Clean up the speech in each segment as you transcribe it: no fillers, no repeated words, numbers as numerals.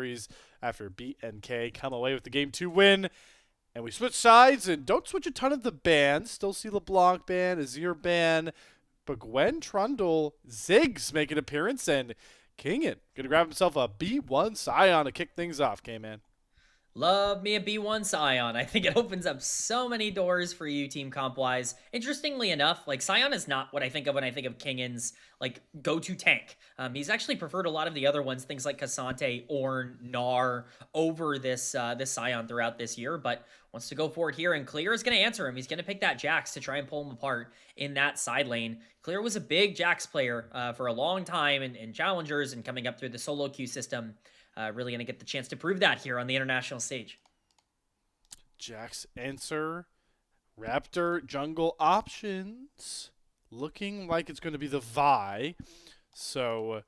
series after BNK come away with the Game 2 win. And we switch sides and don't switch a ton of the bans. Still see LeBlanc ban, Azir ban, but Gwen, Trundle, Ziggs make an appearance, and Kingen gonna grab himself a B1 Scion to kick things off, Kman. Love me a B1 Scion. I think it opens up so many doors for you team comp-wise. Interestingly enough, like Scion is not what I think of when I think of Kingen's like go-to tank. He's actually preferred a lot of the other ones, things like Cassante, Ornn, Gnar, over this Scion throughout this year, but wants to go forward here, and Clear is going to answer him. He's going to pick that Jax to try and pull him apart in that side lane. Clear was a big Jax player for a long time in Challengers and coming up through the solo queue system. Really going to get the chance to prove that here on the international stage. Jax answer. Raptor jungle options. Looking like it's going to be the Vi. So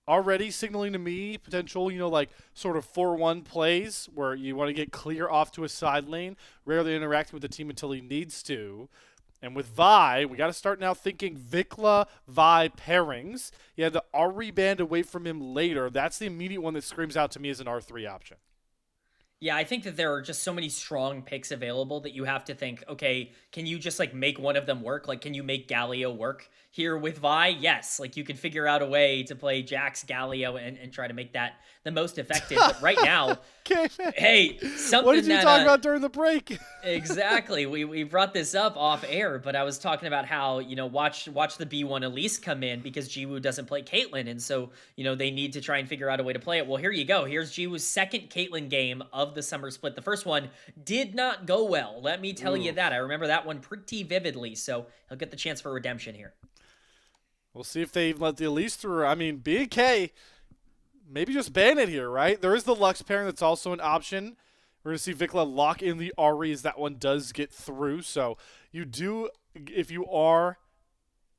already signaling to me potential, like sort of 4-1 plays where you want to get Clear off to a side lane, rarely interacting with the team until he needs to. And with Vi, we got to start now thinking VicLa, Vi pairings. You had the Ahri band away from him later. That's the immediate one that screams out to me as an R3 option. Yeah, I think that there are just so many strong picks available that you have to think, okay, can you just like make one of them work? Like, can you make Galio work here with Vi? Yes, like you could figure out a way to play Jax, Galio, and try to make that the most effective. But right now, hey, something what did you talk about during the break? Exactly. We brought this up off air, but I was talking about how, watch the B1 Elise come in because Jiwoo doesn't play Caitlyn. And so, they need to try and figure out a way to play it. Well, here you go. Here's Jiwoo's second Caitlyn game of the summer split. The first one did not go well. Let me tell you that. I remember that one pretty vividly. So he'll get the chance for redemption here. We'll see if they let the Elise through. I mean, BNK, maybe just ban it here, right? There is the Lux pairing that's also an option. We're going to see VicLa lock in the Ahri as that one does get through. So you do, if you are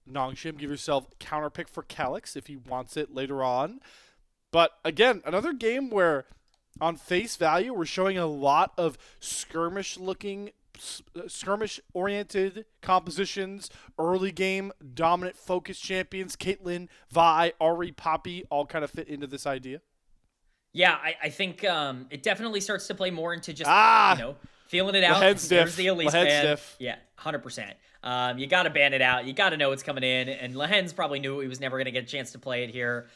Nongshim, give yourself counter pick for Kalix if he wants it later on. But again, another game where on face value, we're showing a lot of skirmish-oriented compositions, early game, dominant focus champions, Caitlyn, Vi, Ahri, Poppy, all kind of fit into this idea. Yeah, I think it definitely starts to play more into just, feeling it out. Lehends There's the Elise ban. diff. Yeah, 100%. You got to ban it out. You got to know it's coming in. And Lehends probably knew he was never going to get a chance to play it here.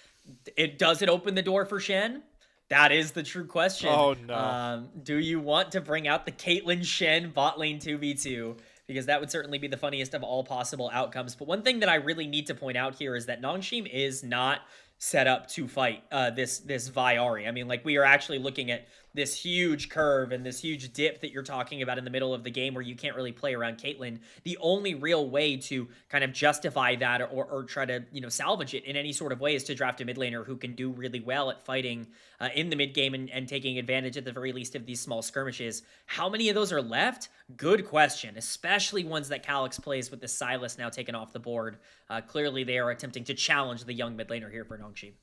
Does it open the door for Shen? That is the true question. Oh, no. Do you want to bring out the Caitlyn Shen bot lane 2v2? Because that would certainly be the funniest of all possible outcomes. But one thing that I really need to point out here is that Nongshim is not set up to fight this Vi Ahri. I mean, like, we are actually looking at this huge curve and this huge dip that you're talking about in the middle of the game where you can't really play around Caitlyn. The only real way to kind of justify that or try to, salvage it in any sort of way is to draft a mid laner who can do really well at fighting in the mid game and taking advantage at the very least of these small skirmishes. How many of those are left? Good question, especially ones that Kalix plays with the Sylas now taken off the board. Clearly they are attempting to challenge the young mid laner here for Nongshim.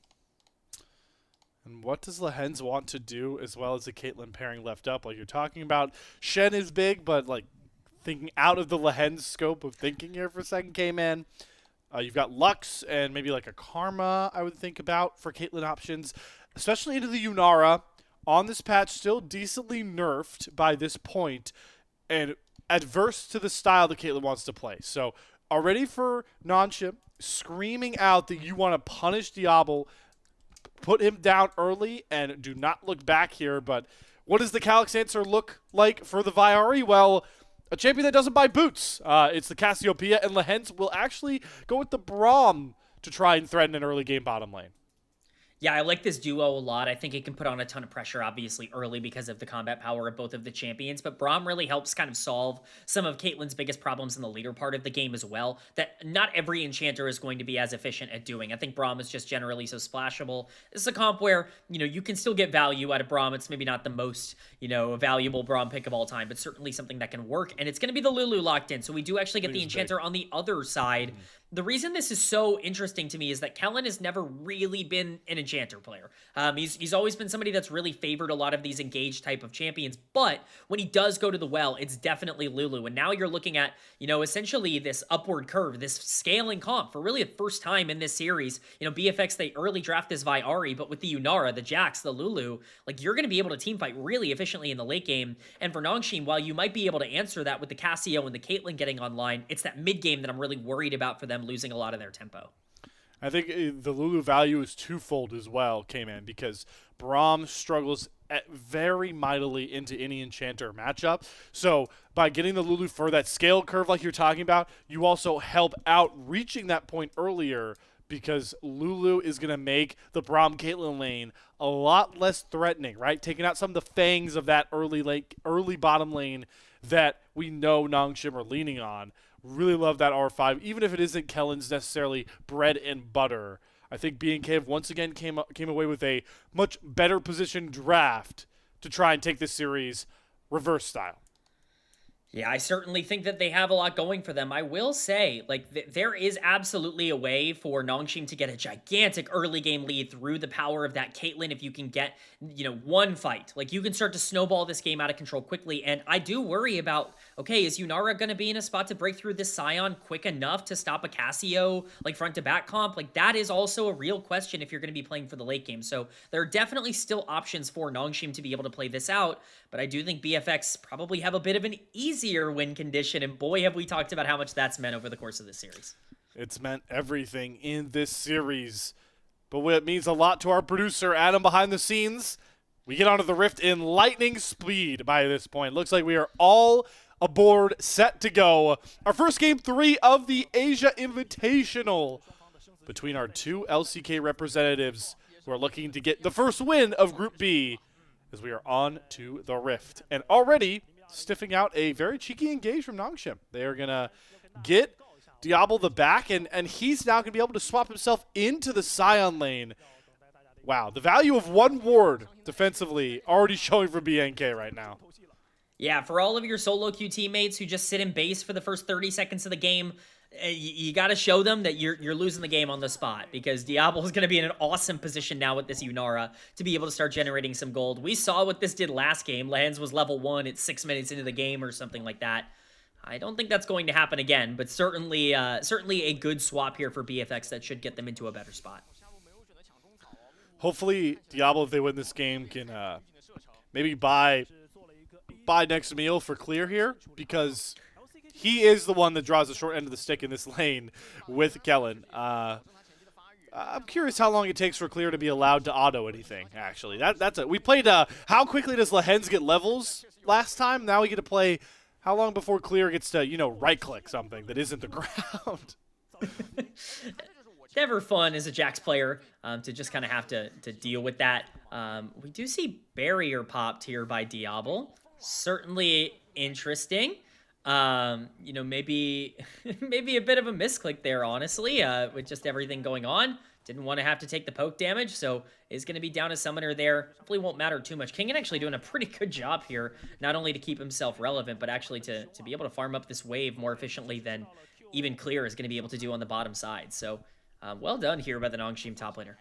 And what does Lehends want to do as well as the Caitlyn pairing left up? Like you're talking about, Shen is big, but like thinking out of the Lehends scope of thinking here for a second, Kman. You've got Lux and maybe like a Karma I would think about for Caitlyn options, especially into the Yunara. On this patch, still decently nerfed by this point and adverse to the style that Caitlyn wants to play. So already for Nongshim, screaming out that you want to punish Diable, put him down early, and do not look back here. But what does the Kalix answer look like for the Vi Ahri? Well, a champion that doesn't buy boots. It's the Cassiopeia, and Lehends will actually go with the Braum to try and threaten an early game bottom lane. Yeah, I like this duo a lot. I think it can put on a ton of pressure, obviously, early because of the combat power of both of the champions. But Braum really helps kind of solve some of Caitlyn's biggest problems in the later part of the game as well, that not every enchanter is going to be as efficient at doing. I think Braum is just generally so splashable. This is a comp where, you can still get value out of Braum. It's maybe not the most, valuable Braum pick of all time, but certainly something that can work. And it's going to be the Lulu locked in. So we do actually get the enchanter on the other side. The reason this is so interesting to me is that Kellin has never really been an enchanter player. He's always been somebody that's really favored a lot of these engaged type of champions, but when he does go to the well, it's definitely Lulu. And now you're looking at, essentially this upward curve, this scaling comp for really the first time in this series. BFX, they early draft this Vi Ahri, but with the Yunara, the Jax, the Lulu, like you're going to be able to team fight really efficiently in the late game. And for Nongshim, while you might be able to answer that with the Cassio and the Caitlyn getting online, it's that mid game that I'm really worried about for them losing a lot of their tempo. I think the Lulu value is twofold as well, Kman, because Braum struggles very mightily into any Enchanter matchup. So by getting the Lulu for that scale curve like you're talking about, you also help out reaching that point earlier, because Lulu is going to make the Braum Caitlyn lane a lot less threatening, right? Taking out some of the fangs of that early bottom lane that we know Nongshim are leaning on. Really love that R5, even if it isn't Kellin's necessarily bread and butter. I think BNK once again came away with a much better positioned draft to try and take this series reverse style. Yeah, I certainly think that they have a lot going for them. I will say, like, there is absolutely a way for Nongshim to get a gigantic early game lead through the power of that Caitlyn if you can get, one fight. Like, you can start to snowball this game out of control quickly, and I do worry about, okay, is Yunara going to be in a spot to break through this Scion quick enough to stop a Cassio, like, front-to-back comp? Like, that is also a real question if you're going to be playing for the late game. So there are definitely still options for Nongshim to be able to play this out, but I do think BFX probably have a bit of an easier win condition, and boy, have we talked about how much that's meant over the course of this series. It's meant everything in this series, but it means a lot to our producer, Adam, behind the scenes. We get onto the Rift in lightning speed by this point. Looks like we are all aboard, set to go. Our first game 3 of the Asia Invitational between our two LCK representatives who are looking to get the first win of Group B, as we are on to the Rift. And already stiffing out a very cheeky engage from Nongshim. They are going to get Diable the back, and he's now going to be able to swap himself into the Scion lane. Wow, the value of one ward defensively already showing for BNK right now. Yeah, for all of your solo queue teammates who just sit in base for the first 30 seconds of the game, you got to show them that you're losing the game on the spot, because Diable is going to be in an awesome position now with this Yunara to be able to start generating some gold. We saw what this did last game. Lehends was level 1 at 6 minutes into the game or something like that. I don't think that's going to happen again, but certainly a good swap here for BFX that should get them into a better spot. Hopefully, Diable, if they win this game, can maybe buy next meal for Clear here, because he is the one that draws the short end of the stick in this lane with Kellin. I'm curious how long it takes for Clear to be allowed to auto anything, actually. We played how quickly does Lehends get levels last time? Now we get to play how long before Clear gets to, right-click something that isn't the ground. Never fun as a Jax player to just kind of have to deal with that. We do see barrier popped here by Diable. Certainly interesting. Maybe a bit of a misclick there, honestly, with just everything going on. Didn't want to have to take the poke damage, so is going to be down a summoner there. Hopefully won't matter too much. Kingen actually doing a pretty good job here, not only to keep himself relevant, but actually to be able to farm up this wave more efficiently than even Clear is going to be able to do on the bottom side. So well done here by the Nongshim top laner.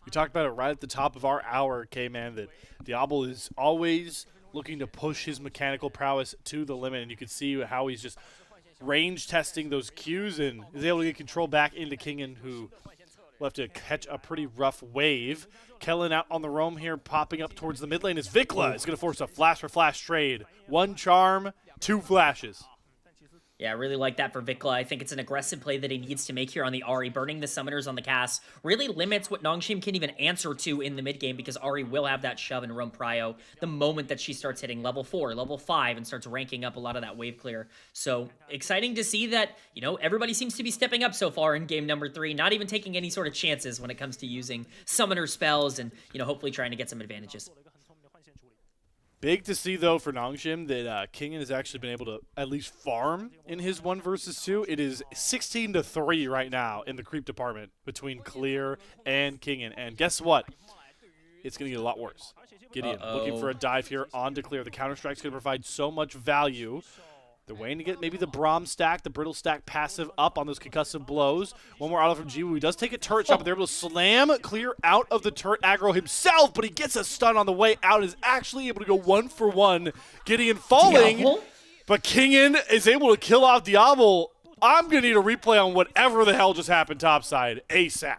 We talked about it right at the top of our hour, Kman, that Diable is always looking to push his mechanical prowess to the limit, and you can see how he's just range testing those Qs and is able to get control back into Kingen, who will have to catch a pretty rough wave. Kellin out on the roam here, popping up towards the mid lane as VicLa is going to force a flash-for-flash trade. 1 charm, 2 flashes. Yeah, I really like that for VicLa. I think it's an aggressive play that he needs to make here on the Ahri. Burning the summoners on the cast really limits what Nongshim can even answer to in the mid game, because Ahri will have that shove and roam prio the moment that she starts hitting level 4, level 5, and starts ranking up a lot of that wave clear. So exciting to see that, everybody seems to be stepping up so far in game number 3, not even taking any sort of chances when it comes to using summoner spells and, hopefully trying to get some advantages. Big to see, though, for Nongshim that Kingen has actually been able to at least farm in his 1 versus 2. It is 16-3 right now in the creep department between Clear and Kingen. And guess what? It's going to get a lot worse. GIDEON looking for a dive here onto Clear. The Counter-Strike's going to provide so much value. They're waiting to get maybe the Braum stack, the Brittle stack passive up on those concussive blows. One more auto from Jiwoo. He does take a turret shot, but they're able to slam clear out of the turret aggro himself, but he gets a stun on the way out and is actually able to go 1-for-1. GIDEON falling, Diable? but Kingen is able to kill off Diable. I'm going to need a replay on whatever the hell just happened topside ASAP.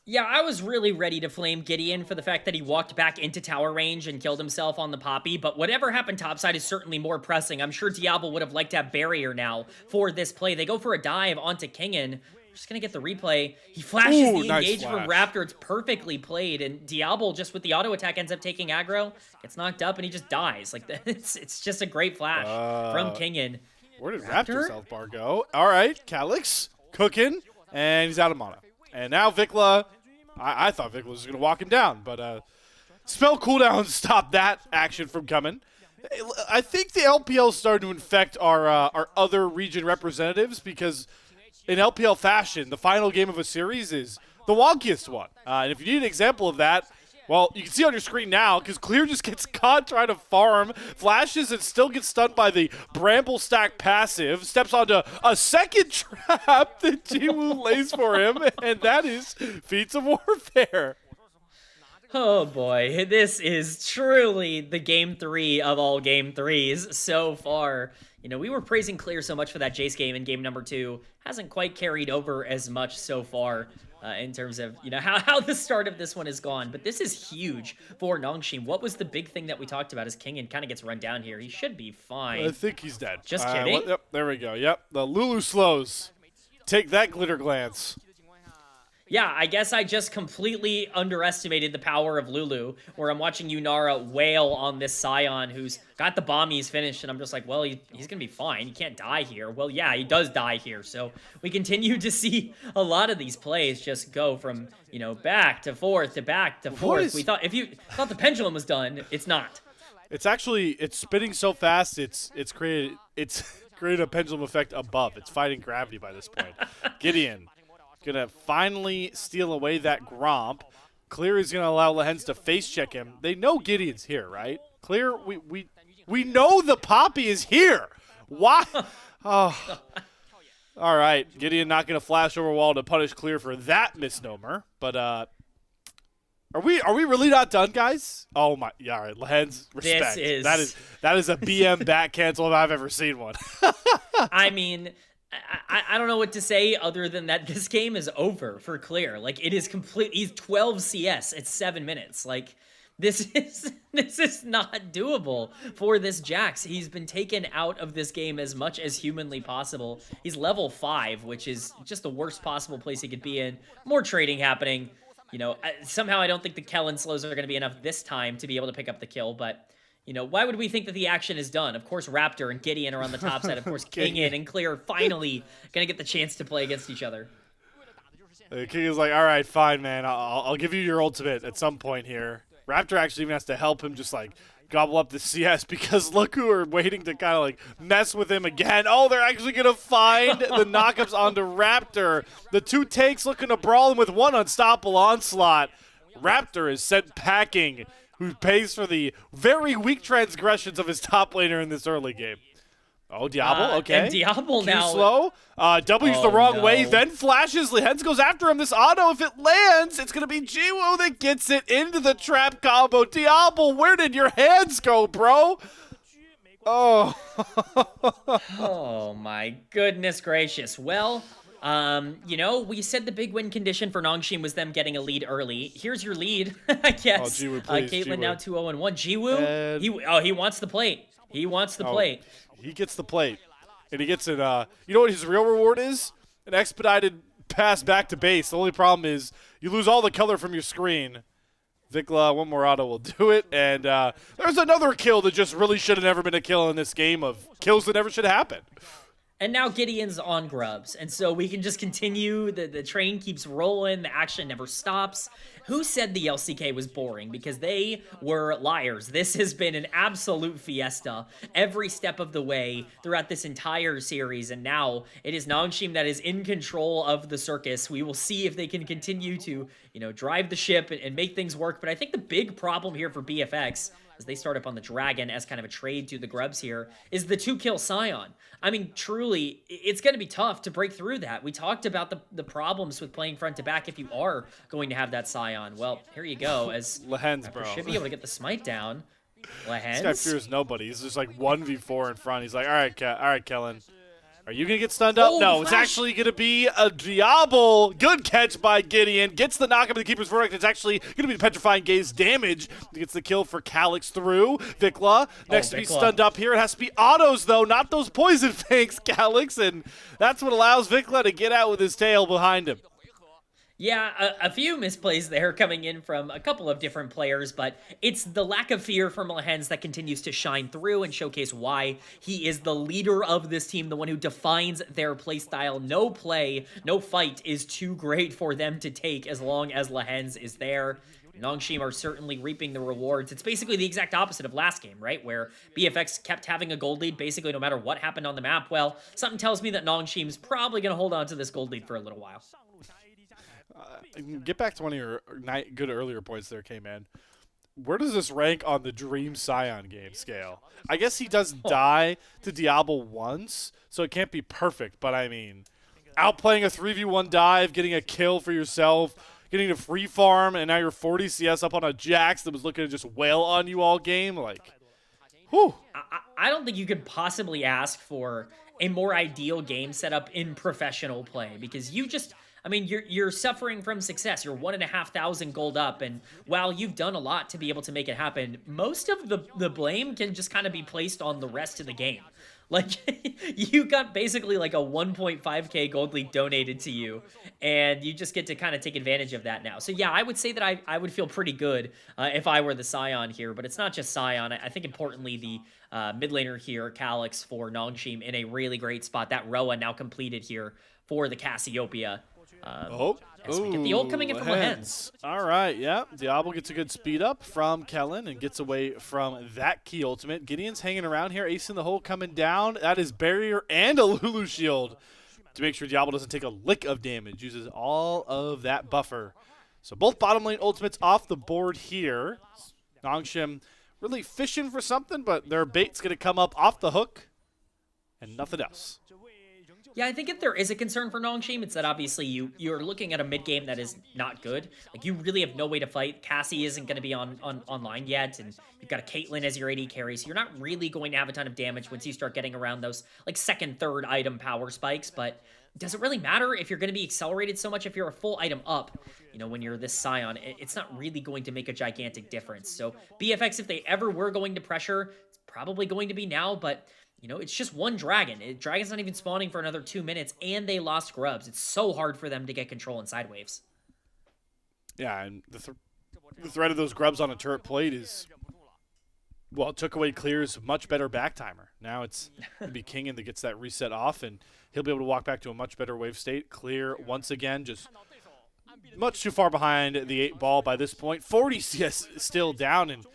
Yeah, I was really ready to flame GIDEON for the fact that he walked back into tower range and killed himself on the Poppy, but whatever happened topside is certainly more pressing. I'm sure Diable would have liked to have barrier now for this play. They go for a dive onto Kingen. We're just going to get the replay. He flashes the nice engage flash. from Raptor. It's perfectly played, and Diable, just with the auto attack, ends up taking aggro, gets knocked up, and he just dies. Like, it's just a great flash from Kingen. Where did Raptor's health bar go? All right, Kalix cooking, and he's out of mana. And now VicLa, I thought VicLa was going to walk him down, but spell cooldown stopped that action from coming. I think the LPL started to infect our other region representatives because in LPL fashion, the final game of a series is the wonkiest one. And if you need an example of that, well, you can see on your screen now, because Clear just gets caught trying to farm, flashes and still gets stunned by the Bramble stack passive, steps onto a second trap that Jiwoo lays for him, and that is feats of warfare. Oh boy, this is truly the game 3 of all game 3s so far. You know, we were praising Clear so much for that Jace game in game number 2. Hasn't quite carried over as much so far in terms of, you know, how the start of this one has gone. But this is huge for Nongshim. What was the big thing that we talked about as Kingen kind of gets run down here? He should be fine. I think he's dead. Just kidding? Yep, there we go. Yep, the Lulu slows. Take that, glitter glance. Yeah, I guess I just completely underestimated the power of Lulu, where I'm watching Yunara wail on this Scion who's got the bombies finished, and I'm just like, well, he's going to be fine. He can't die here. Well, yeah, he does die here. So we continue to see a lot of these plays just go from, you know, back to forth to back to forth. We thought, if you thought the pendulum was done, it's not. It's actually, it's spinning so fast, it's created a pendulum effect above. It's fighting gravity by this point. GIDEON gonna finally steal away that Gromp. Clear is gonna allow Lehends to face check him. They know GIDEON's here, right? Clear, we know the Poppy is here. Why? Oh. All right, GIDEON not gonna flash over wall to punish Clear for that misnomer. But are we really not done, guys? Oh my, yeah, all right, Lehends, respect. That is a BM back cancel if I've ever seen one. I mean, I don't know what to say other than that this game is over for Clear. Like, it is complete. He's 12 CS at 7 minutes. Like, this is not doable for this Jax. He's been taken out of this game as much as humanly possible. He's level 5, which is just the worst possible place he could be in. More trading happening. You know, somehow I don't think the Kellin slows are going to be enough this time to be able to pick up the kill, but you know, why would we think that the action is done? Of course, Raptor and GIDEON are on the top side. Of course, Kingen and Clear are finally going to get the chance to play against each other. Kingen's like, all right, fine, man. I'll give you your ultimate at some point here. Raptor actually even has to help him just, like, gobble up the CS because look who are waiting to kind of, like, mess with him again. Oh, they're actually going to find the knockups onto Raptor. The two tanks looking to brawl him with one unstoppable onslaught. Raptor is sent packing, who pays for the very weak transgressions of his top laner in this early game. Oh, Diable, okay. And Diable Q now. slow. W's the wrong way, then flashes. Lehends goes after him. This auto, if it lands, it's going to be Jiwoo that gets it into the trap combo. Diable, where did your hands go, bro? Oh. Oh, my goodness gracious. Well, you know, we said the big win condition for Nongshim was them getting a lead early. Here's your lead, I guess. Oh, Jiwoo, please, Caitlyn Jiwoo. now 2-0-1. Jiwoo, he wants the plate. He wants the plate. He gets the plate. And he gets it, you know what his real reward is? An expedited pass back to base. The only problem is you lose all the color from your screen. VicLa, one more auto will do it. And there's another kill that just really should have never been a kill in this game of kills that never should happen. And now GIDEON's on grubs, and so we can just continue. The train keeps rolling. The action never stops. Who said the LCK was boring? Because they were liars. This has been an absolute fiesta every step of the way throughout this entire series, and now it is Nongshim that is in control of the circus. We will see if they can continue to, you know, drive the ship and make things work. But I think the big problem here for BFX, as they start up on the Dragon as kind of a trade to the Grubs here, is the 2-kill Scion. I mean, truly, it's going to be tough to break through that. We talked about the problems with playing front to back if you are going to have that Scion. Well, here you go, as Lehends, bro. should be able to get the smite down. Lehends. This guy fears nobody. He's just like 1v4 in front. He's like, all right, Kellin. Are you going to get stunned up? Oh, no, it's actually going to be a Diable. Good catch by Gideon. Gets the knock up of the keeper's verdict. It's actually going to be the Petrifying Gaze damage. Gets the kill for Kalix through. VicLa next to be stunned up here. It has to be autos, though, not those poison fangs, Kalix. And that's what allows VicLa to get out with his tail behind him. Yeah, a few misplays there coming in from a couple of different players, but it's the lack of fear from Lehends that continues to shine through and showcase why he is the leader of this team, the one who defines their playstyle. No play, no fight is too great for them to take as long as Lehends is there. Nongshim are certainly reaping the rewards. It's basically the exact opposite of last game, right? Where BFX kept having a gold lead basically no matter what happened on the map. Well, something tells me that Nongshim's probably going to hold on to this gold lead for a little while. Get back to one of your good earlier points there, Kman. Where does this rank on the Dream Scion game scale? I guess he does die to Diable once, so it can't be perfect, but I mean, outplaying a 3v1 dive, getting a kill for yourself, getting a free farm, and now you're 40 CS up on a Jax that was looking to just wail on you all game, like, whew. I don't think you could possibly ask for a more ideal game setup in professional play, because you just... I mean, you're suffering from success. You're 1,500 gold up, and while you've done a lot to be able to make it happen, most of the blame can just kind of be placed on the rest of the game. Like, you got basically like a 1.5k gold lead donated to you, and you just get to kind of take advantage of that now. So yeah, I would say that I would feel pretty good if I were the Scion here, but it's not just Scion. I think importantly the mid laner here, Kalix for Nongshim, in a really great spot. That Roa now completed here for the Cassiopeia. As we get the ult coming in from Lehends. All right, yeah. Diable gets a good speed up from Kellin and gets away from that key ultimate. Gideon's hanging around here, acing the hole coming down. That is barrier and a Lulu shield to make sure Diable doesn't take a lick of damage. Uses all of that buffer. So both bottom lane ultimates off the board here. Nongshim really fishing for something, but their bait's going to come up off the hook and nothing else. Yeah, I think if there is a concern for Nongshim, it's that obviously you're looking at a mid game that is not good. Like, you really have no way to fight. Cassie isn't going to be online yet, and you've got a Caitlyn as your AD carry, so you're not really going to have a ton of damage once you start getting around those like second, third item power spikes. But does it really matter if you're going to be accelerated so much if you're a full item up? You know, when you're this Scion, it's not really going to make a gigantic difference. So BFX, if they ever were going to pressure, it's probably going to be now, but... You know, it's just one Dragon. Dragon's not even spawning for another 2 minutes, and they lost Grubs. It's so hard for them to get control in side waves. Yeah, and the threat of those Grubs on a turret plate is, well, it took away Clear's much better back timer. Now it's going to be Kingen that gets that reset off, and he'll be able to walk back to a much better wave state. Clear, once again, just much too far behind the 8 ball by this point. 40 CS still down, and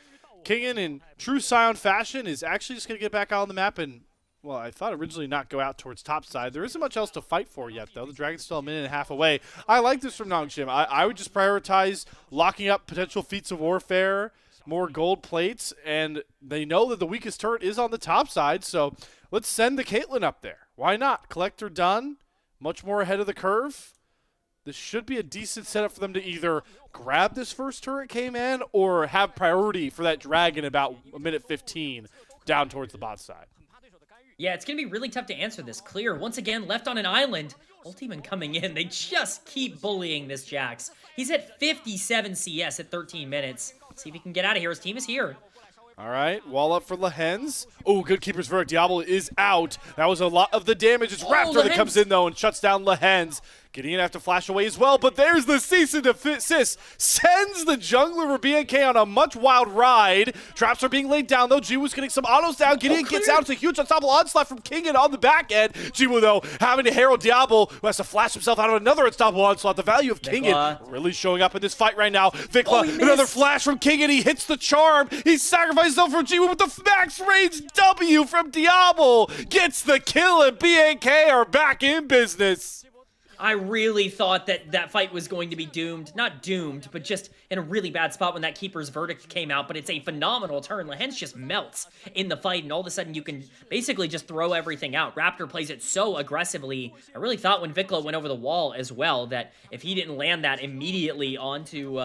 Kingen, in true Scion fashion, is actually just going to get back out on the map and, well, I thought originally not go out towards top side. There isn't much else to fight for yet, though. The Dragon's still a minute and a half away. I like this from Nongshim. I would just prioritize locking up potential feats of warfare, more gold plates, and they know that the weakest turret is on the top side, so let's send the Caitlyn up there. Why not? Collector done, much more ahead of the curve. This should be a decent setup for them to either grab this first turret, Kman, or have priority for that Dragon about a minute 15 down towards the bot side. Yeah, it's going to be really tough to answer this. Clear, once again, left on an island. Ultimate coming in. They just keep bullying this Jax. He's at 57 CS at 13 minutes. See if he can get out of here. His team is here. All right, wall up for Lehends. Oh, good keeper's verdict. Diable is out. That was a lot of the damage. It's Raptor that comes in, though, and shuts down Lehends. Gideon have to flash away as well, but there's the cease and desist. Sends the jungler for BNK on a much wild ride. Traps are being laid down, though. Jiwoo's getting some autos down. Gideon gets out. It's a huge unstoppable onslaught from Kingen on the back end. Jiwoo, though, having to herald Diable, who has to flash himself out of another unstoppable onslaught. The value of Kingen really showing up in this fight right now. VicLa, another flash from Kingen. He hits the charm. He sacrifices himself for Jiwoo with the max range W from Diable. Gets the kill, and BNK are back in business. I really thought that that fight was going to be doomed. Not doomed, but just in a really bad spot when that keeper's verdict came out. But it's a phenomenal turn. Lehends just melts in the fight, and all of a sudden you can basically just throw everything out. Raptor plays it so aggressively. I really thought when VicLa went over the wall as well that if he didn't land that immediately onto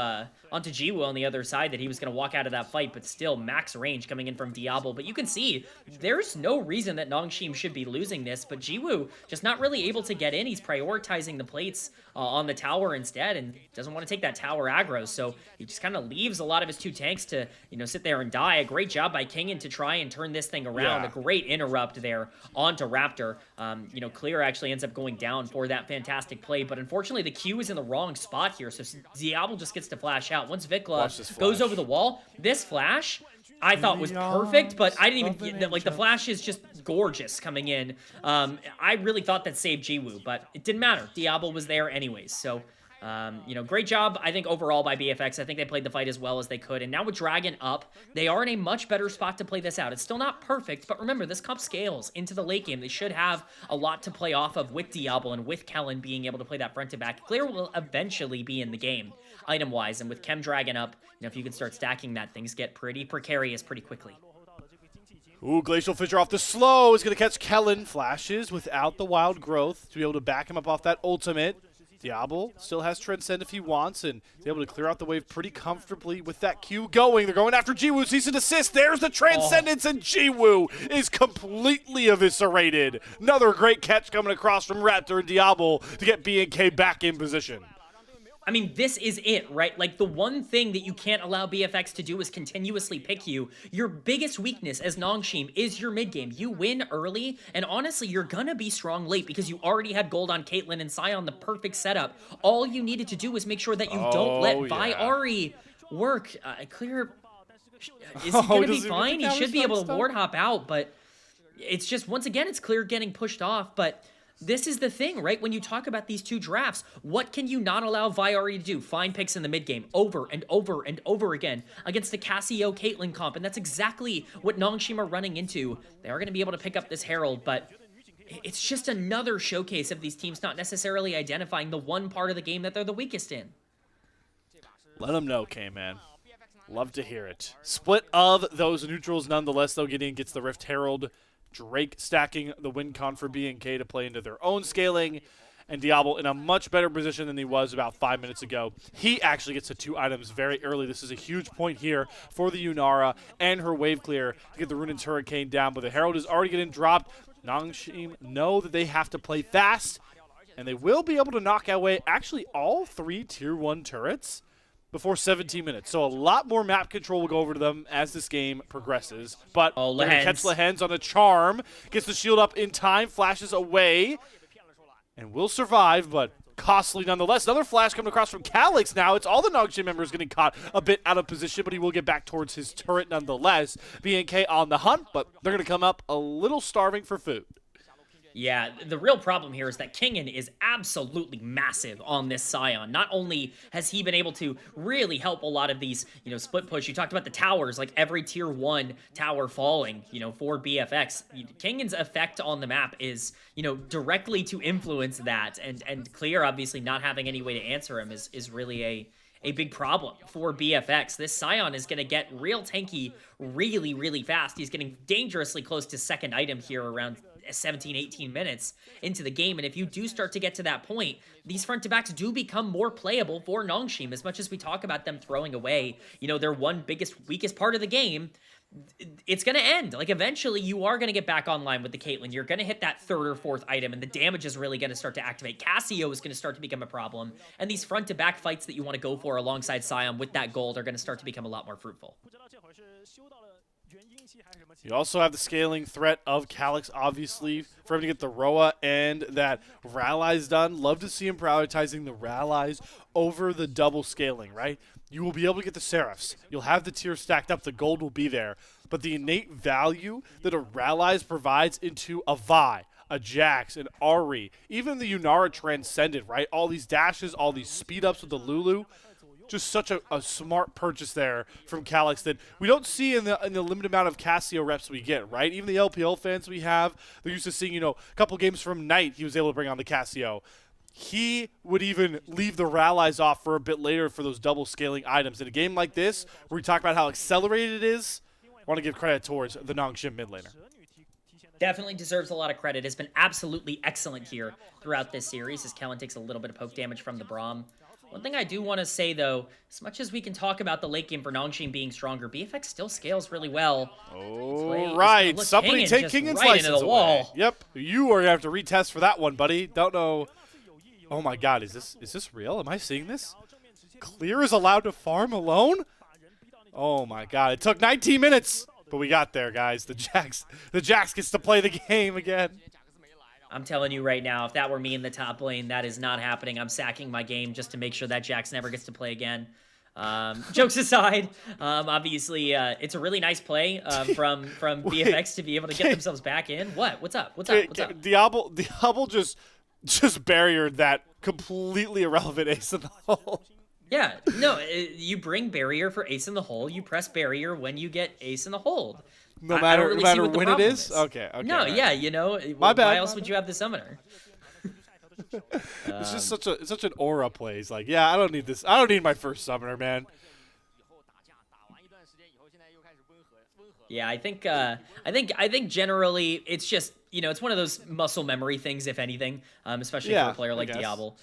Jiwoo on the other side, that he was going to walk out of that fight. But still, max range coming in from Diable. But you can see there's no reason that Nongshim should be losing this. But Jiwoo just not really able to get in. He's prioritizing the plates on the tower instead, and doesn't want to take that tower aggro, so he just kind of leaves a lot of his 2 tanks to, you know, sit there and die. A great job by Kingen to try and turn this thing around. A great interrupt there onto Raptor. You know, Clear actually ends up going down for that fantastic play, but unfortunately the Q is in the wrong spot here, so Diable just gets to flash out. Once VicLa goes over the wall, this flash I thought was perfect, but I didn't even get, like, the flash is just gorgeous coming in. I really thought that saved Jiwoo, but it didn't matter. Diable was there anyways, so you know, great job, I think, overall by BFX. I think they played the fight as well as they could, and now with Dragon up, they are in a much better spot to play this out. It's still not perfect, but remember, this comp scales into the late game. They should have a lot to play off of with Diable and with Kellin being able to play that front-to-back. Clear will eventually be in the game, item-wise, and with Chem Dragon up, you know, if you can start stacking that, things get pretty precarious pretty quickly. Ooh, Glacial Fissure off the slow is going to catch Kellin. Flashes without the wild growth to be able to back him up off that ultimate. Diable still has Transcend if he wants, and is able to clear out the wave pretty comfortably with that Q going. They're going after Jiwoo. Cease and desist. There's the Transcendence, and Jiwoo is completely eviscerated. Another great catch coming across from Raptor and Diable to get BNK back in position. I mean, this is it, right? Like, the one thing that you can't allow BFX to do is continuously pick you. Your biggest weakness as Nongshim is your mid game. You win early, and honestly, you're gonna be strong late because you already had gold on Caitlyn and Sion, the perfect setup. All you needed to do was make sure that you don't let Vi work. Clear, is he gonna be fine? He should be able to ward hop out, but it's just, once again, it's Clear getting pushed off, but this is the thing, right? When you talk about these 2 drafts, what can you not allow Vi to do? Find picks in the mid game over and over and over again against the Cassio Caitlyn comp, and that's exactly what Nongshim are running into. They are going to be able to pick up this Herald, but it's just another showcase of these teams not necessarily identifying the one part of the game that they're the weakest in. Let them know, Kman. Love to hear it. Split of those neutrals nonetheless, though. Gideon gets the Rift Herald. Drake stacking the win con for BNK to play into their own scaling, and Diable in a much better position than he was about 5 minutes ago. He actually gets the 2 items very early. This is a huge point here for the Yunara and her wave clear to get the Ruin's Hurricane down, but the Herald is already getting dropped. Nongshim know that they have to play fast, and they will be able to knock away actually all 3 tier 1 turrets before 17 minutes. So a lot more map control will go over to them as this game progresses. But they're going to catch Lehends on a charm. Gets the shield up in time, flashes away, and will survive, but costly nonetheless. Another flash coming across from Kalix now. It's all the Nongshim members getting caught a bit out of position, but he will get back towards his turret nonetheless. BNK on the hunt, but they're going to come up a little starving for food. Yeah, the real problem here is that Kingen is absolutely massive on this Sion. Not only has he been able to really help a lot of these, you know, split push. You talked about the towers, like every tier 1 tower falling, you know, for BFX. Kingen's effect on the map is, you know, directly to influence that. And Clear obviously not having any way to answer him is really a big problem for BFX. This Sion is going to get real tanky really, really fast. He's getting dangerously close to second item here around 17, 18 minutes into the game. And if you do start to get to that point, these front-to-backs do become more playable for Nongshim. As much as we talk about them throwing away, you know, their one weakest part of the game, it's going to end. Like, eventually, you are going to get back online with the Caitlyn. You're going to hit that 3rd or 4th item, and the damage is really going to start to activate. Cassio is going to start to become a problem, and these front-to-back fights that you want to go for alongside Sion with that gold are going to start to become a lot more fruitful. You also have the scaling threat of Kalix, obviously, for him to get the Roa and that Rallies done. Love to see him prioritizing the Rallies over the double scaling, right? You will be able to get the Seraphs. You'll have the tier stacked up. The gold will be there. But the innate value that a Rallies provides into a Vi, a Jax, an Ahri, even the Yunara Transcended, right? All these dashes, all these speed ups with the Lulu. Just such a smart purchase there from Kalix that we don't see in the limited amount of Cassio reps we get, right? Even the LPL fans we have, they're used to seeing, you know, a couple games from Knight, he was able to bring on the Cassio. he would even leave the rallies off for a bit later for those double scaling items. In a game like this, where we talk about how accelerated it is, I want to give credit towards the Nongshim mid laner. Definitely deserves a lot of credit. Has been absolutely excellent here throughout this series as Kellin takes a little bit of poke damage from the Braum. One thing I do want to say, though, as much as we can talk about the late game for Nongshim being stronger, BFX still scales really well. Oh, right. Somebody take Kingen's right license into the away. wall. Yep. You are going to have to retest for that one, buddy. Don't know. Oh, my God. Is this real? Am I seeing this? Clear is allowed to farm alone? Oh, my God. It took 19 minutes, but we got there, guys. The Jax gets to play the game again. I'm telling you right now, if that were me in the top lane, that is not happening. I'm sacking my game just to make sure that Jax never gets to play again. Jokes aside, obviously, it's a really nice play from BFX to be able to get themselves back in. What? What's up? What's up? Diable just barriered that completely irrelevant ace in the hole. Yeah, no, you bring barrier for ace in the hole. You press barrier when you get ace in the hold. No matter when it is? Okay. No, right. Yeah, you know, My bad. Why else would you have the summoner? It's just such an aura play. He's like, yeah, I don't need this. I don't need my first summoner, man. Yeah, I think generally it's just, you know, it's one of those muscle memory things, if anything, especially for a player like Diable.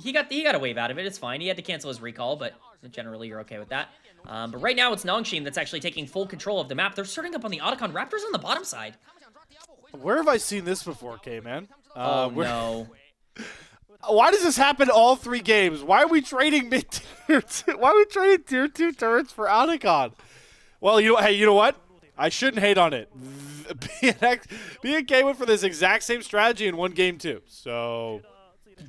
He got a wave out of it. It's fine. He had to cancel his recall, but generally you're okay with that. But right now it's Nongshim that's actually taking full control of the map. They're starting up on the Otacon. Raptor's on the bottom side. Where have I seen this before, Kman? No. Why does this happen all 3 games? Why are we trading mid-tier 2? Why are we trading tier 2 turrets for Otacon? Well, you know what? I shouldn't hate on it. BNK went for this exact same strategy in one game too. So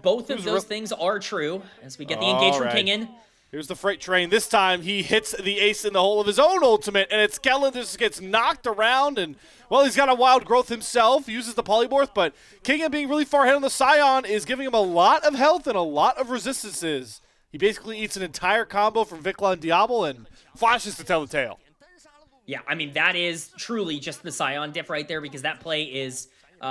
both of those things are true as we get the engage from Kingen. Here's the freight train. This time he hits the ace in the hole of his own ultimate, and it's Kellin just gets knocked around, and well, he's got a wild growth himself, uses the polymorph, but Kingen being really far ahead on the Scion is giving him a lot of health and a lot of resistances. He basically eats an entire combo from VicLa and Diable and flashes to tell the tale. Yeah, I mean, that is truly just the Scion diff right there, because that play is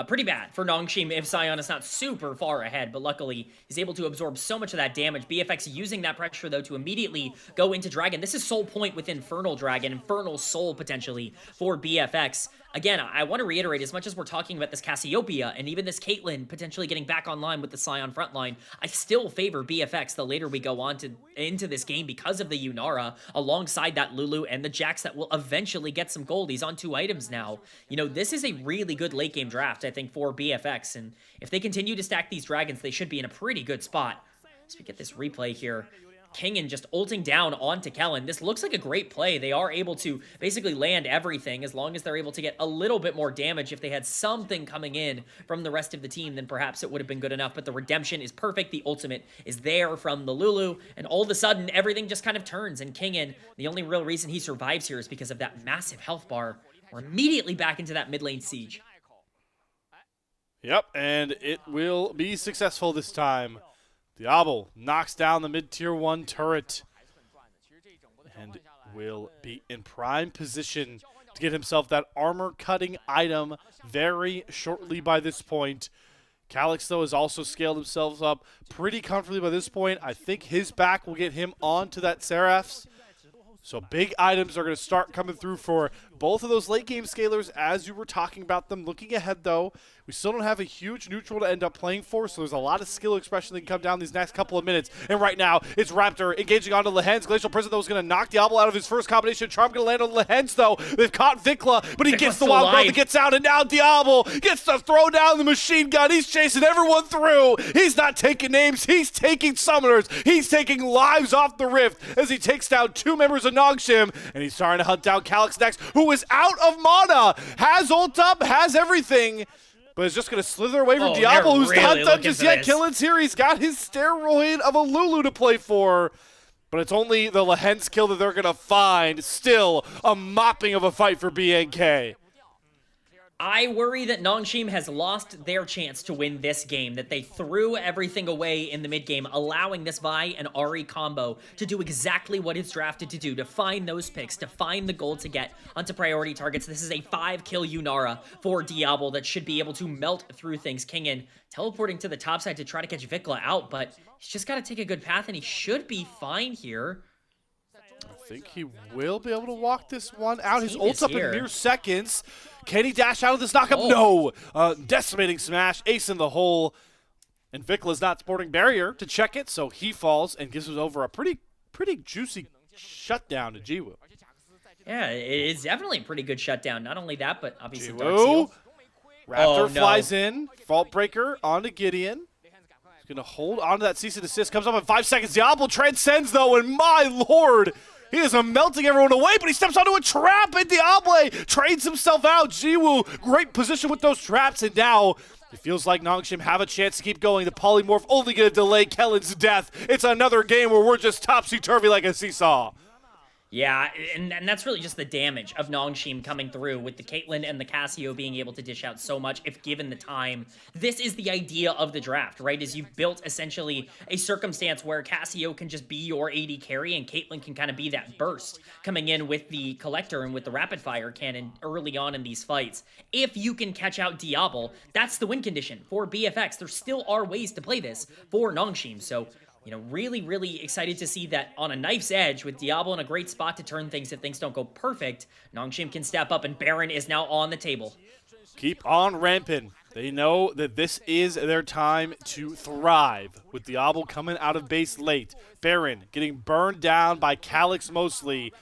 pretty bad for Nongshim if Scion is not super far ahead, but luckily he's able to absorb so much of that damage. BFX using that pressure, though, to immediately go into Dragon. This is Soul Point with Infernal Dragon, Infernal Soul potentially for BFX. Again, I want to reiterate, as much as we're talking about this Cassiopeia and even this Caitlyn potentially getting back online with the Scion frontline, I still favor BFX the later we go on into this game because of the Yunara, alongside that Lulu and the Jax that will eventually get some gold. He's on 2 items now. You know, this is a really good late game draft, I think, for BFX, and if they continue to stack these dragons, they should be in a pretty good spot. So we get this replay here. Kingen just ulting down onto Kellin. This looks like a great play. They are able to basically land everything as long as they're able to get a little bit more damage. If they had something coming in from the rest of the team, then perhaps it would have been good enough, but the redemption is perfect. The ultimate is there from the Lulu, and all of a sudden, everything just kind of turns, and Kingen, the only real reason he survives here is because of that massive health bar. We're immediately back into that mid lane siege. Yep, and it will be successful this time. Diable knocks down the mid-tier 1 turret and will be in prime position to get himself that armor-cutting item very shortly by this point. Kalix, though, has also scaled himself up pretty comfortably by this point. I think his back will get him onto that Seraph's. So big items are going to start coming through for both of those late-game scalers as you were talking about them. Looking ahead, though, we still don't have a huge neutral to end up playing for, so there's a lot of skill expression that can come down these next couple of minutes. And right now, it's Raptor engaging onto Lehends. Glacial Prison, though, is going to knock Diable out of his first combination. Charm going to land on Lehends, though. They've caught VicLa, but he gets the wild growth, he gets out, and now Diable gets to throw down the machine gun. He's chasing everyone through. He's not taking names. He's taking summoners. He's taking lives off the rift as he takes down 2 members of Nongshim, and he's starting to hunt down Kalix next, who is out of mana, has ult up, has everything, but is just going to slither away from Diable, who's not done just yet. Killin's here. He's got his steroid of a Lulu to play for, but it's only the Lehends kill that they're going to find. Still a mopping of a fight for BNK. I worry that Nongshim has lost their chance to win this game, that they threw everything away in the mid game, allowing this Vi and Ahri combo to do exactly what it's drafted to do, to find those picks, to find the gold to get onto priority targets. This is a 5-kill Yunara for Diable that should be able to melt through things. Kingen teleporting to the top side to try to catch VicLa out, but he's just got to take a good path, and he should be fine here. I think he will be able to walk this one out. His ult's up in mere seconds. Can he dash out of this knockup? Oh. No. Decimating smash, ace in the hole. And VicLa's not sporting barrier to check it, so he falls and gives us over a pretty juicy shutdown to Jiwoo. Yeah, it's definitely a pretty good shutdown. Not only that, but obviously Jiwoo. Raptor no. flies in. Fault breaker onto Gideon. He's going to hold onto that cease and desist. Comes up in 5 seconds. Diable transcends, though, and my lord, he is melting everyone away, but he steps onto a trap, and Diable trades himself out. Jiwoo, great position with those traps, and now it feels like Nongshim have a chance to keep going. The polymorph only going to delay Kellin's death. It's another game where we're just topsy-turvy like a seesaw. Yeah, and that's really just the damage of Nongshim coming through with the Caitlyn and the Cassio being able to dish out so much if given the time. This is the idea of the draft, right? Is you've built essentially a circumstance where Cassio can just be your AD carry and Caitlyn can kind of be that burst coming in with the Collector and with the rapid fire cannon early on in these fights. If you can catch out Diable, that's the win condition for BFX. There still are ways to play this for Nongshim, so you know, really excited to see that on a knife's edge with Diable in a great spot to turn things if things don't go perfect. Nongshim can step up, and Baron is now on the table. Keep on ramping. They know that this is their time to thrive. With Diable coming out of base late. Baron getting burned down by Kalix mostly.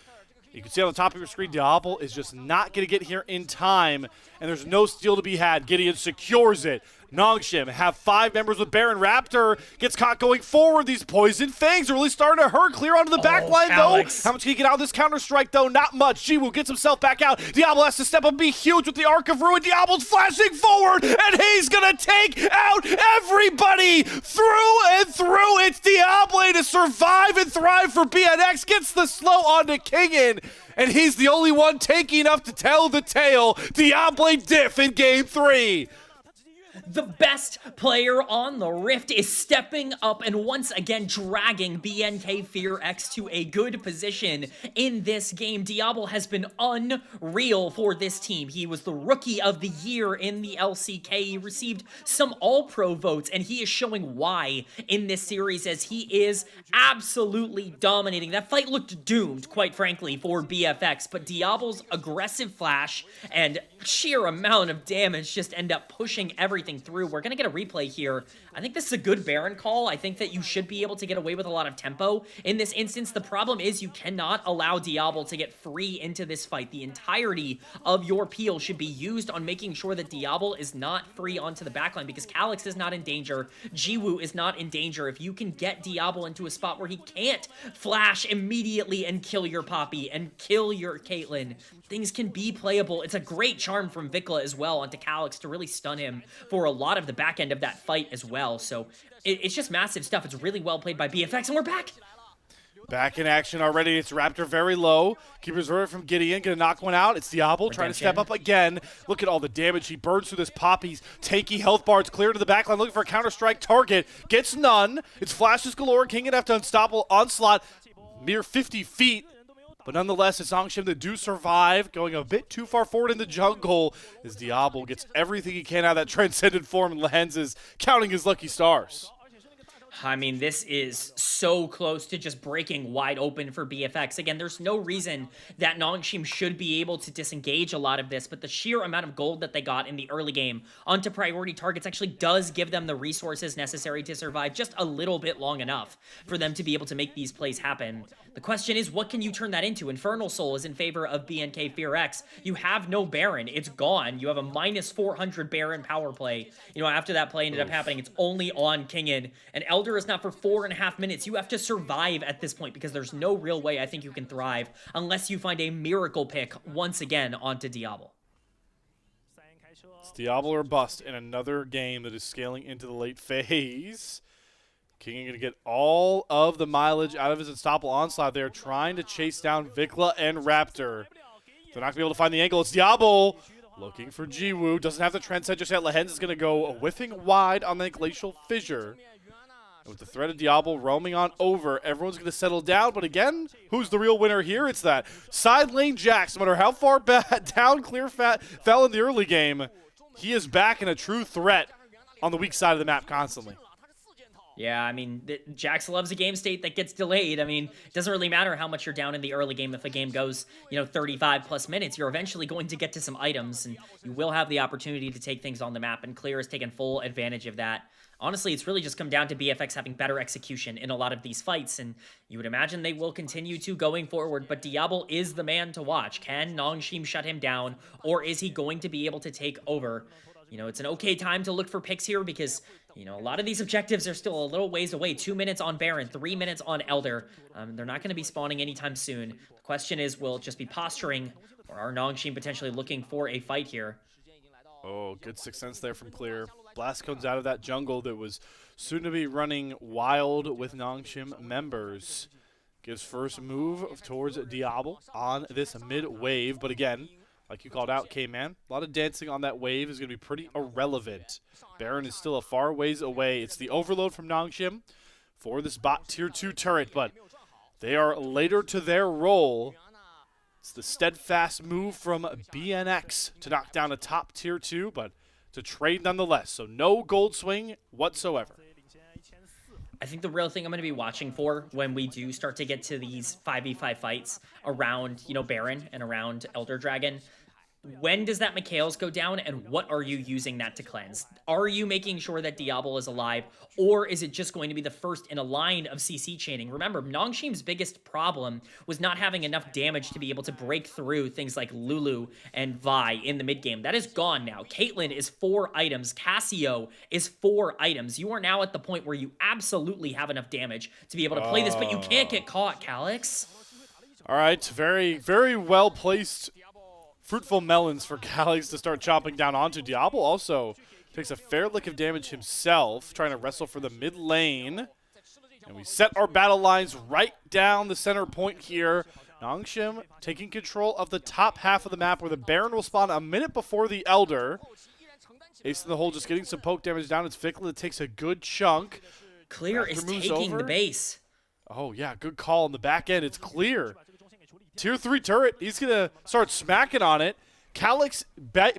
You can see on the top of your screen, Diable is just not going to get here in time, and there's no steal to be had. Gideon secures it. Nongshim have 5 members with Baron. Raptor gets caught going forward. These poison fangs are really starting to hurt. Clear onto the back line, though. How much can he get out of this counter-strike, though? Not much. Jiwoo gets himself back out. Diable has to step up and be huge with the Arc of Ruin. Diable's flashing forward, and he's going to take out everybody through and through. It's Diable to survive and thrive for BNX. Gets the slow onto Kingen, and he's the only one taking up to tell the tale. Diable diff in Game 3. The best player on the Rift is stepping up and once again dragging BNK FEARX to a good position in this game. Diable has been unreal for this team. He was the Rookie of the Year in the LCK. He received some All-Pro votes, and he is showing why in this series as he is absolutely dominating. That fight looked doomed, quite frankly, for BFX, but Diable's aggressive flash and sheer amount of damage just end up pushing everything through. We're going to get a replay here. I think this is a good Baron call. I think that you should be able to get away with a lot of tempo in this instance. The problem is you cannot allow Diable to get free into this fight. The entirety of your peel should be used on making sure that Diable is not free onto the backline because Kalix is not in danger. Jiwoo is not in danger. If you can get Diable into a spot where he can't flash immediately and kill your Poppy and kill your Caitlyn, things can be playable. It's a great charm from VicLa as well onto Kalix to really stun him for a lot of the back end of that fight as well. So it's just massive stuff. It's really well played by BFX, and we're back. Back in action already. It's Raptor very low. Keeper's order from Gideon. Gonna knock one out. It's Diable trying to step up again. Look at all the damage. He burns through this Poppy's tanky health bar. It's clear to the backline. Looking for a counter-strike target. Gets none. It's flashes galore. Kingen have to unstoppable onslaught. Mere 50 feet. But nonetheless, it's Nongshim that do survive, going a bit too far forward in the jungle as Diable gets everything he can out of that transcendent form, and Lehends is counting his lucky stars. I mean, this is so close to just breaking wide open for BFX. Again, there's no reason that Nongshim should be able to disengage a lot of this, but the sheer amount of gold that they got in the early game onto priority targets actually does give them the resources necessary to survive just a little bit long enough for them to be able to make these plays happen. The question is, what can you turn that into? Infernal Soul is in favor of BNK FEARX. You have no Baron. It's gone. You have a minus 400 Baron power play. You know, after that play ended up happening, it's only on Kingen. And Elder is not for 4.5 minutes. You have to survive at this point because there's no real way I think you can thrive unless you find a miracle pick once again onto Diable. It's Diable or bust in another game that is scaling into the late phase. Kingen going to get all of the mileage out of his unstoppable onslaught. They're trying to chase down VicLa and Raptor. They're not going to be able to find the angle. It's Diable. Looking for Jiwoo. Doesn't have the Transcend just yet. Lehends is going to go whiffing wide on the Glacial Fissure. And with the threat of Diable roaming on over, everyone's going to settle down. But again, who's the real winner here? It's that side lane Jax. No matter how far down Clear fell in the early game, he is back and a true threat on the weak side of the map constantly. Yeah, I mean, Jax loves a game state that gets delayed. I mean, it doesn't really matter how much you're down in the early game. If a game goes, 35 plus minutes, you're eventually going to get to some items, and you will have the opportunity to take things on the map, and Clear has taken full advantage of that. Honestly, it's really just come down to BFX having better execution in a lot of these fights, and you would imagine they will continue to going forward, but Diable is the man to watch. Can Nongshim shut him down, or is he going to be able to take over? It's an okay time to look for picks here because, a lot of these objectives are still a little ways away. 2 minutes on Baron, 3 minutes on Elder. They're not going to be spawning anytime soon. The question is, will it just be posturing, or are Nongshim potentially looking for a fight here? Oh, good 6th sense there from Clear. Blast comes out of that jungle that was soon to be running wild with Nongshim members. Gives first move towards Diable on this mid wave, but again, like you called out, Kman, a lot of dancing on that wave is going to be pretty irrelevant. Baron is still a far ways away. It's the overload from Nongshim for this bot tier 2 turret, but they are later to their role. It's the steadfast move from BNX to knock down a top tier 2, but to trade nonetheless. So no gold swing whatsoever. I think the real thing I'm going to be watching for when we do start to get to these 5v5 fights around, Baron and around Elder Dragon, when does that Mikhails go down, and what are you using that to cleanse? Are you making sure that Diable is alive, or is it just going to be the first in a line of CC chaining? Remember, Nongshim's biggest problem was not having enough damage to be able to break through things like Lulu and Vi in the mid game. That is gone now. Caitlyn is 4 items. Cassio is 4 items. You are now at the point where you absolutely have enough damage to be able to play this, but you can't get caught, Kalix. All right, very, very well placed. Fruitful melons for Kalix to start chopping down onto. Diable also takes a fair lick of damage himself, trying to wrestle for the mid lane. And we set our battle lines right down the center point here. Nongshim taking control of the top half of the map where the Baron will spawn a minute before the Elder. Ace in the hole just getting some poke damage down. It's VicLa that takes a good chunk. Clear is taking the base. Oh, yeah, good call on the back end. It's Clear. Tier 3 turret, he's going to start smacking on it. Kalix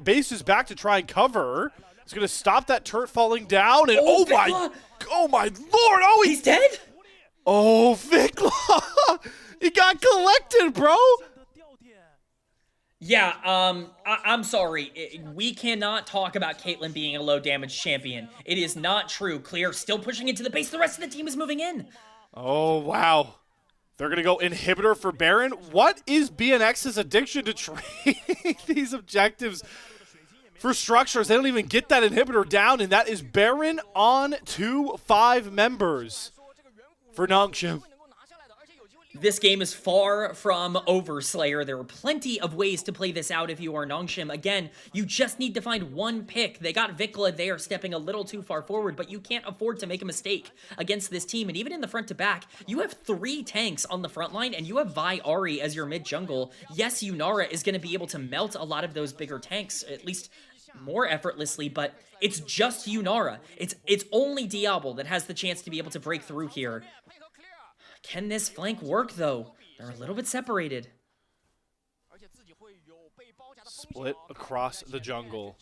base is back to try and cover. He's going to stop that turret falling down. And oh my lord. Oh, he's dead? Oh, VicLa. He got collected, bro. Yeah, I'm sorry. We cannot talk about Caitlyn being a low damage champion. It is not true. Clear still pushing into the base. The rest of the team is moving in. Oh, wow. They're going to go inhibitor for Baron. What is BNX's addiction to trading these objectives for structures? They don't even get that inhibitor down, and that is Baron on 2-5 members for Nongshim. This game is far from over, Slayer. There are plenty of ways to play this out if you are Nongshim. Again, you just need to find one pick. They got VicLa there stepping a little too far forward, but you can't afford to make a mistake against this team. And even in the front to back, you have 3 tanks on the front line, and you have Vi Ahri as your mid jungle. Yes, Yunara is going to be able to melt a lot of those bigger tanks, at least more effortlessly, but it's just Yunara. It's only Diable that has the chance to be able to break through here. Can this flank work, though? They're a little bit separated. Split across the jungle.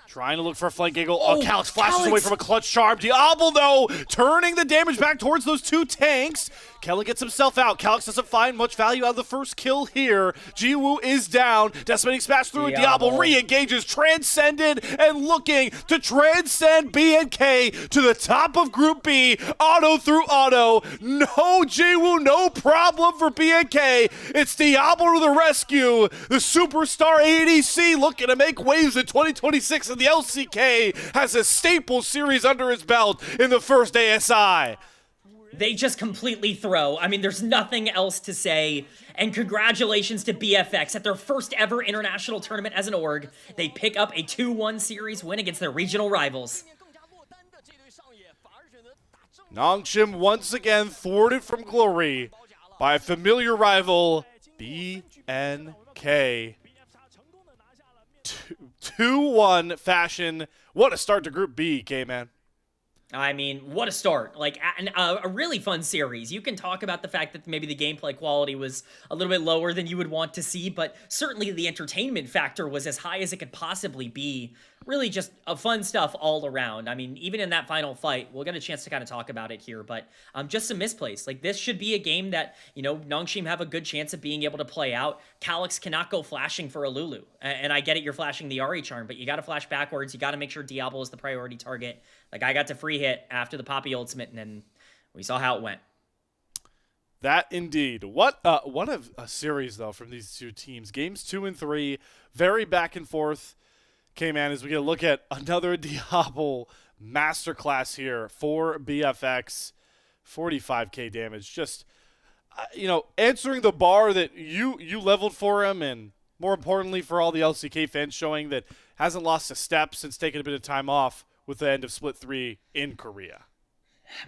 Trying to look for a flank angle. Oh, Kalix flashes away from a clutch charm. Diable, though, turning the damage back towards those 2 tanks. Kellin gets himself out. Kalix doesn't find much value out of the first kill here. Jiwoo is down. Decimating smash through, and Diable re-engages, transcended, and looking to transcend BNK to the top of Group B. Auto through auto. No Jiwoo, no problem for BNK. It's Diable to the rescue. The superstar ADC looking to make waves in 2026, and the LCK has a staple series under his belt in the first ASI. They just completely throw. I mean, there's nothing else to say. And congratulations to BFX at their first ever international tournament as an org. They pick up a 2-1 series win against their regional rivals. Nongshim once again thwarted from glory by a familiar rival, BNK. 2-1 fashion. What a start to Group B, Kman. I mean, what a start. Like, a really fun series. You can talk about the fact that maybe the gameplay quality was a little bit lower than you would want to see, but certainly the entertainment factor was as high as it could possibly be. Really just a fun stuff all around. I mean, even in that final fight, we'll get a chance to kind of talk about it here, but just some misplays. Like, this should be a game that, you know, Nongshim have a good chance of being able to play out. Kalix cannot go flashing for a Lulu. And I get it, you're flashing the Ahri charm, but you got to flash backwards. You got to make sure Diable is the priority target. Like, I got to free hit after the Poppy ultimate, and we saw how it went. That indeed. What a series, though, from these two teams. Games 2 and 3, very back and forth. Okay, man, as we get a look at another Diable masterclass here for BFX. 45k damage. Just, you know, answering the bar that you leveled for him, and more importantly for all the LCK fans, showing that hasn't lost a step since taking a bit of time off with the end of Split 3 in Korea.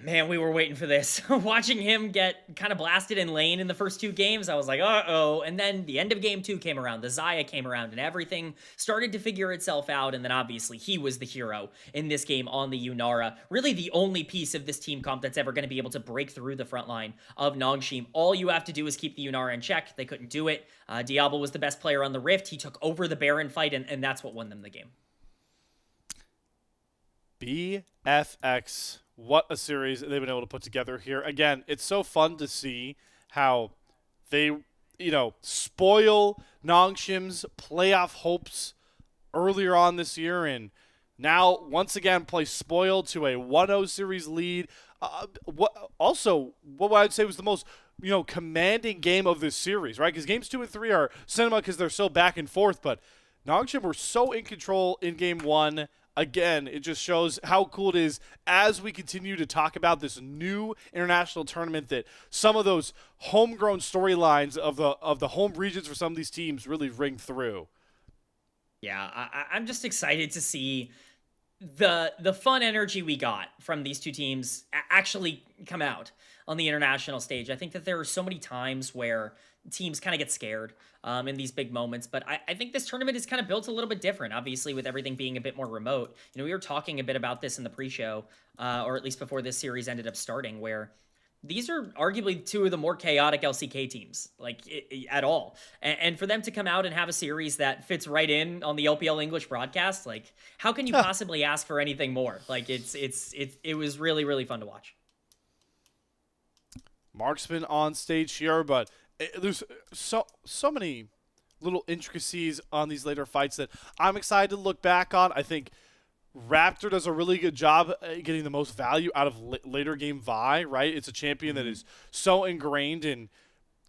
Man, we were waiting for this. Watching him get kind of blasted in lane in the first 2 games, I was like, uh-oh. And then the end of game 2 came around, the Xayah came around, and everything started to figure itself out. And then obviously he was the hero in this game on the Yunara. Really the only piece of this team comp that's ever going to be able to break through the front line of Nongshim. All you have to do is keep the Yunara in check. They couldn't do it. Diable was the best player on the Rift. He took over the Baron fight, and that's what won them the game. BFX, what a series they've been able to put together here. Again, it's so fun to see how they, you know, spoil Nongshim's playoff hopes earlier on this year, and now once again play spoiled to a 1-0 series lead. What I'd say was the most, you know, commanding game of this series, right? Because games 2 and 3 are cinema because they're so back and forth, but Nongshim were so in control in game 1. Again, it just shows how cool it is as we continue to talk about this new international tournament that some of those homegrown storylines of the home regions for some of these teams really ring through. Yeah, I'm just excited to see the fun energy we got from these two teams actually come out on the international stage. I think that there are so many times where teams kind of get scared in these big moments, but I think this tournament is kind of built a little bit different, obviously, with everything being a bit more remote. You know, we were talking a bit about this in the pre-show, or at least before this series ended up starting, where these are arguably 2 of the more chaotic LCK teams, like, at all. And for them to come out and have a series that fits right in on the LPL English broadcast, like, how can you possibly ask for anything more? Like, it was really, really fun to watch. Marksman on stage here, but there's so many little intricacies on these later fights that I'm excited to look back on. I think Raptor does a really good job getting the most value out of later game Vi, right? It's a champion that is so ingrained in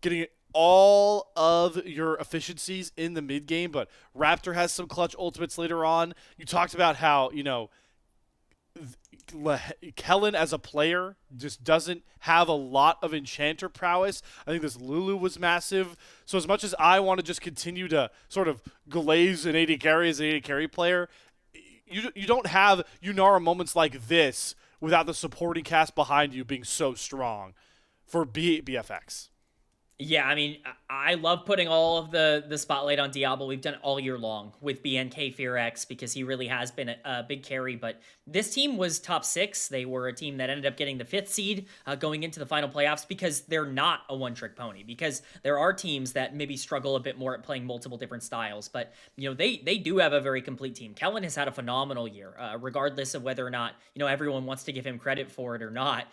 getting all of your efficiencies in the mid game, but Raptor has some clutch ultimates later on. You talked about how, you know, Kellin as a player just doesn't have a lot of enchanter prowess. I think this Lulu was massive. So as much as I want to just continue to sort of glaze an AD carry as an AD carry player, you don't have Yunara moments like this without the supporting cast behind you being so strong for BFX. Yeah, I mean, I love putting all of the spotlight on Diable. We've done it all year long with BNK FEARX because he really has been a big carry. But this team was top 6. They were a team that ended up getting the 5th seed going into the final playoffs because they're not a one-trick pony. Because there are teams that maybe struggle a bit more at playing multiple different styles. But, you know, they do have a very complete team. Kellin has had a phenomenal year, regardless of whether or not, you know, everyone wants to give him credit for it or not.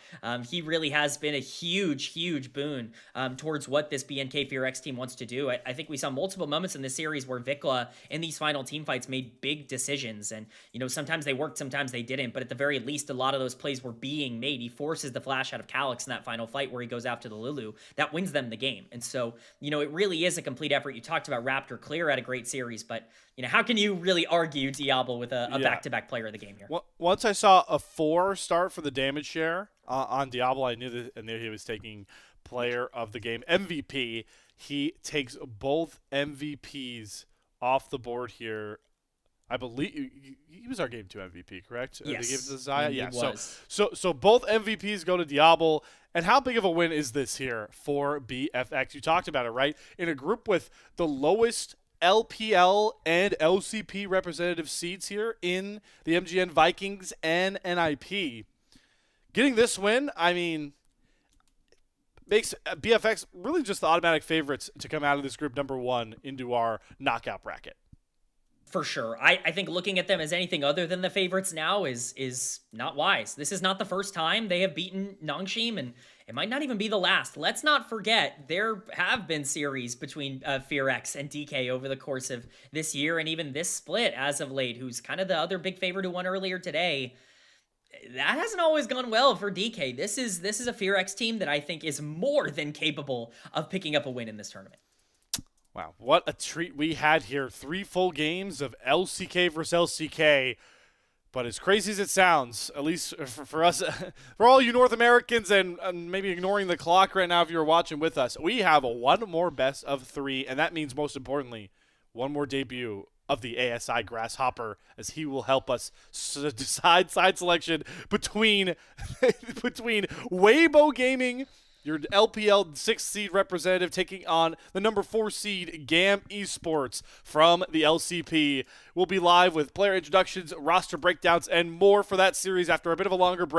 He really has been a huge, huge boon towards what this BNK FEARX team wants to do. I think we saw multiple moments in this series where VicLa in these final team fights made big decisions, and, you know, sometimes they worked, sometimes they didn't, but at the very least a lot of those plays were being made. He forces the flash out of Kalix in that final fight where he goes after the Lulu. That wins them the game. And so, you know, it really is a complete effort. You talked about Raptor. Clear had a great series, but, you know, how can you really argue Diable with a back-to-back player of the game here? Well, once I saw a 4 start for the damage share on Diable, I knew he was taking player of the game MVP. He takes both MVPs off the board here. I believe he was our game 2 MVP, correct? Yes. They gave it to Xayah? Yeah. So both MVPs go to Diable. And how big of a win is this here for BFX? You talked about it, right? In a group with the lowest LPL and LCP representative seeds here in the MGN Vikings and NIP. Getting this win, I mean, makes BFX really just the automatic favorites to come out of this group number 1 into our knockout bracket. For sure. I think looking at them as anything other than the favorites now is not wise. This is not the first time they have beaten Nongshim, and it might not even be the last. Let's not forget, there have been series between FEARX and DK over the course of this year, and even this split as of late, who's kind of the other big favorite who won earlier today. That hasn't always gone well for DK. This is a FEARX team that I think is more than capable of picking up a win in this tournament. Wow, what a treat we had here. 3 full games of LCK versus LCK. But as crazy as it sounds, at least for us, for all you North Americans and maybe ignoring the clock right now if you're watching with us, we have one more best of 3, and that means most importantly, one more debut of the ASI Grasshopper, as he will help us decide side selection between Weibo Gaming, your LPL 6th seed representative, taking on the number 4 seed GAM eSports from the LCP. We'll be live with player introductions, roster breakdowns, and more for that series after a bit of a longer break.